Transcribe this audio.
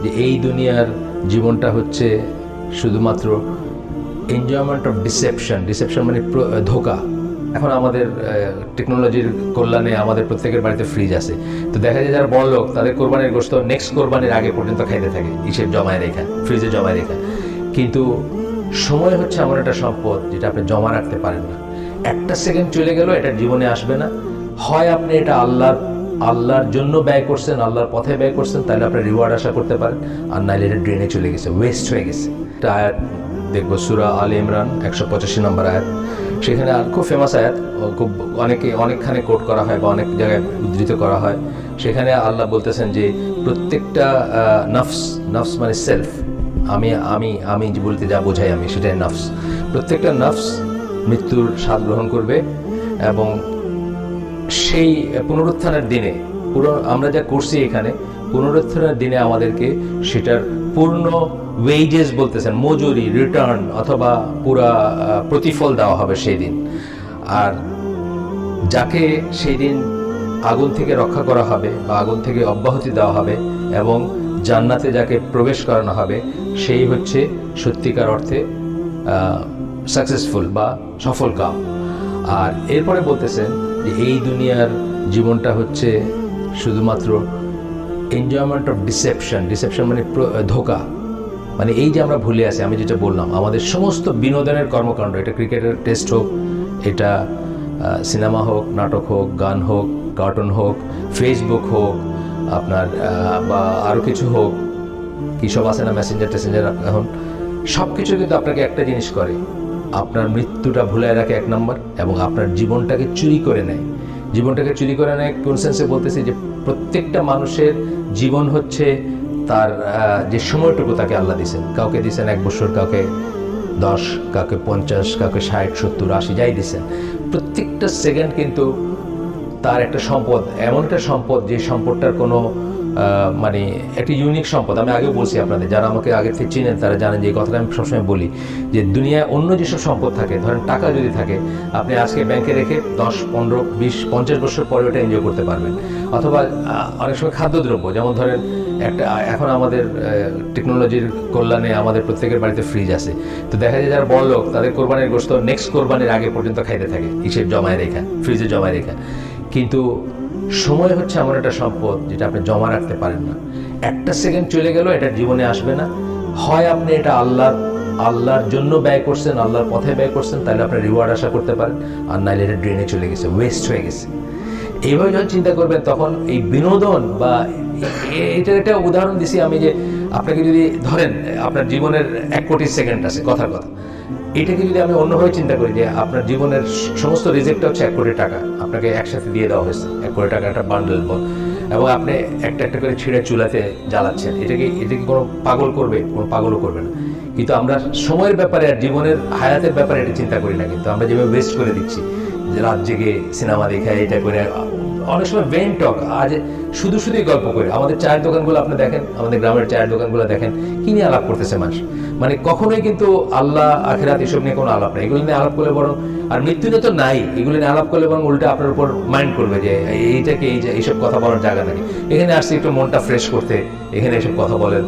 যে এই দুনিয়ার জীবনটা হচ্ছে শুধুমাত্র এনজয়মেন্ট অফ ডিসেপশন মানে ধোঁকা। এখন আমাদের টেকনোলজির কল্যাণে আমাদের প্রত্যেকের বাড়িতে ফ্রিজ আছে, তো দেখা যায় যারা বড় লোক তাদের কোরবানির গোশত নেক্সট কোরবানির আগে পর্যন্ত খাইতে থাকে, ইসের জমায় রেখা, ফ্রিজে জমায় রেখা। কিন্তু সময় হচ্ছে এমন একটা সম্পদ যেটা আপনি জমা রাখতে পারেন না। একটা সেকেন্ড চলে গেল, এটা জীবনে আসবে না। হয় আপনি এটা আল্লাহর জন্য ব্যয় করছেন, আল্লাহর পথে ব্যয় করছেন, তাহলে আপনি রিওয়ার্ড আশা করতে পারেন, আর নাইলে এটা ড্রেনে চলে গেছে, ওয়েস্ট হয়ে গেছে। একটা আয়াত দেখবো সূরা আলে ইমরান 185 নম্বর আয়াত, সেখানে আর খুব ফেমাস আয়াত, খুব অনেকখানে কোট করা হয় বা অনেক জায়গায় উদ্ধৃত করা হয়। সেখানে আল্লাহ বলতেছেন যে প্রত্যেকটা নফস মানে সেলফ, আমি বলতে যা বোঝাই আমি সেটাই নফস, প্রত্যেকটা নফস মৃত্যুর স্বাদ গ্রহণ করবে এবং সেই পুনরুত্থানের দিনে আমরা যা করছি এখানে, পুনরুত্থানের দিনে আমাদেরকে সেটার পূর্ণ ওয়েজেস বলতেছেন, মজুরি, রিটার্ন অথবা পুরা প্রতিফল দেওয়া হবে সেই দিন। আর যাকে সেই দিন আগুন থেকে রক্ষা করা হবে বা আগুন থেকে অব্যাহতি দেওয়া হবে এবং জান্নাতে যাকে প্রবেশ করানো হবে, সেই হচ্ছে সত্যিকার অর্থে সাকসেসফুল বা সফল কাম। আর এরপরে বলতেছেন যে এই দুনিয়ার জীবনটা হচ্ছে শুধুমাত্র এনজয়মেন্ট অফ ডিসেপশন মানে ধোঁকা। মানে এই যে আমরা ভুলে আছি, আমি যেটা বললাম, আমাদের সমস্ত বিনোদনের কর্মকাণ্ড, এটা ক্রিকেটের টেস্ট হোক, এটা সিনেমা হোক, নাটক হোক, গান হোক, কার্টুন হোক, ফেসবুক হোক, আপনার বা আরও কিছু হোক, কী সব আছে না, মেসেঞ্জার, এখন সব কিছু কিন্তু আপনাকে একটা জিনিস করে, আপনার মৃত্যুটা ভুলায় রাখে এক নম্বর, এবং আপনার জীবনটাকে চুরি করে নেয়। কোন সেন্সে বলতেছি, যে প্রত্যেকটা মানুষের জীবন হচ্ছে তার যে সময়টুকু তাকে আল্লাহ দিয়েছেন, কাউকে দিয়েছেন 1 বছর, কাউকে 10, কাউকে 50, কাউকে 60, 70, 80 যাই দিয়েছেন। প্রত্যেকটা সেকেন্ড কিন্তু তার একটা সম্পদ, এমন একটা সম্পদ যে সম্পদটার কোনো মানে একটি ইউনিক সম্পদ। আমি আগেও বলছি আপনাদের, যারা আমাকে আগে থেকে চিনেন তারা জানেন যে এই কথাটা আমি সবসময় বলি, যে দুনিয়ায় অন্য যেসব সম্পদ থাকে, ধরেন টাকা যদি থাকে, আপনি আজকে ব্যাংকে রেখে 10, 15, 20, 50 বছর পরে ওটা এনজয় করতে পারবেন। অথবা অনেক সময় খাদ্যদ্রব্য, যেমন ধরেন এখন আমাদের টেকনোলজির কল্যাণে আমাদের প্রত্যেকের বাড়িতে ফ্রিজ আছে, তো দেখা যায় যারা বড় লোক তাদের কোরবানির গোশত নেক্সট কোরবানির আগে পর্যন্ত খাইতে থাকে, ইসের জমায় রেখা, ফ্রিজে জমায় রেখা। কিন্তু সময় হচ্ছে এমন একটা সম্পদ যেটা আপনি জমা রাখতে পারেন না। একটা সেকেন্ড চলে গেল, এটা জীবনে আসবে না। হয় আপনি এটা আল্লাহর জন্য ব্যয় করছেন, আল্লাহর পথে ব্যয় করছেন, তাহলে আপনি রিওয়ার্ড আশা করতে পারেন, আর নাইলে এটা ড্রেনে চলে গেছে, ওয়েস্ট হয়ে গেছে। এইভাবে যখন চিন্তা করবেন, তখন এই বিনোদন বা এটার একটা উদাহরণ দিছি আমি, যে আপনাকে যদি ধরেন আপনার জীবনের 1 কোটি সেকেন্ড আছে, কথার কথা, এটাকে যদি আমি অন্যভাবে চিন্তা করি, যে আপনার জীবনের সমস্ত রিজেক্টটা হচ্ছে 1 কোটি টাকা, আপনাকে একসাথে দিয়ে দেওয়া হয়েছে 1 কোটি টাকা একটা বান্ডেল, এবং আপনি একটা একটা করে ছিঁড়ে চুলাতে জ্বালাচ্ছেন, এটাকে কোনো পাগল করবে? কোনো পাগলও করবে না। কিন্তু আমরা সময়ের ব্যাপারে আর জীবনের হায়াতের ব্যাপারে এটা চিন্তা করি না। কিন্তু আমরা যেভাবে ওয়েস্ট করে দিচ্ছি, যে রাত জেগে সিনেমা দেখে, এটা করে, অনেক সময় ভেন টক, আজ শুধুই গল্প করে। আমাদের চায়ের দোকানগুলো আপনি দেখেন, আমাদের গ্রামের চায়ের দোকানগুলো দেখেন, কি নিয়ে আলাপ করতেছে মানুষ, মানে কখনোই কিন্তু আল্লাহ আখিরাত এসব নিয়ে কোনো আলাপ নেই। এগুলো নিয়ে আলাপ করলে বরং, আর মৃত্যু নিয়ে তো নাই, এগুলো নিয়ে আলাপ করলে বরং উল্টা আপনার উপর মাইন্ড করবে যে এইটাকে এইসব কথা বলার জায়গা নাকি, এখানে আসছে একটু মনটা ফ্রেশ করতে, এখানে এসব কথা বলেন।